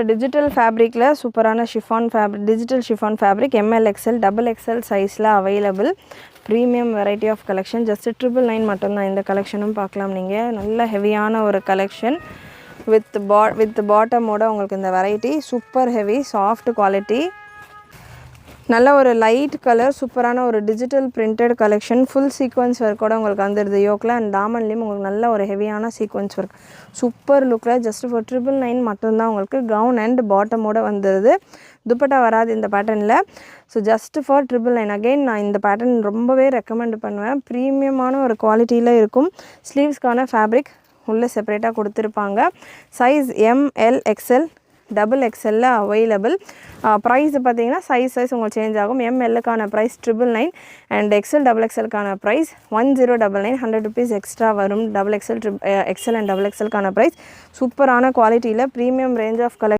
ஒரு டிஜிட்டல் ஃபேப்ரிக்கில் சூப்பரான chiffon fabric, digital chiffon fabric ML XL XXL சைஸில் available. Premium variety of collection. Just 999 மட்டும்தான். இந்த கலெக்ஷனும் பார்க்கலாம் நீங்கள். நல்ல ஹெவியான ஒரு கலெக்ஷன் வித் பாட்டமோட உங்களுக்கு இந்த variety super heavy soft quality. நல்ல ஒரு லைட் கலர் சூப்பரான ஒரு digital printed collection. Full sequins ஒர்க்கோட உங்களுக்கு வந்துடுது யோக்கில் அண்ட் தாமன்லேயும் உங்களுக்கு நல்ல ஒரு ஹெவியான சீக்வன்ஸ் ஒர்க் சூப்பர் லுக்கில். ஜஸ்ட் ஃபார் 999 மட்டும்தான் உங்களுக்கு கவுன் அண்ட் பாட்டமோட வந்துடுது. துப்பட்டா வராது இந்த பேட்டர்னில். So just for 999. அகெயின் நான் இந்த பேட்டர்ன் ரொம்பவே ரெக்கமெண்ட் பண்ணுவேன். ப்ரீமியமான ஒரு குவாலிட்டியில் இருக்கும். ஸ்லீவ்ஸ்க்கான ஃபேப்ரிக் உள்ளே செப்பரேட்டாக கொடுத்துருப்பாங்க. Size ML XL XXL available. Price பார்த்தீங்கன்னா சைஸ் உங்களுக்கு சேஞ்ச் ஆகும். MLக்கான ப்ரைஸ் 999 அண்ட் XXLக்கான ப்ரைஸ் 1099. 100 rupees எக்ஸ்ட்ரா வரும். XXL அண்ட் XXLக்கான ப்ரைஸ். சூப்பரான குவாலிட்டியில் ப்ரீமியம் ரேஞ்ச் ஆஃப் கலெக்ஷன்.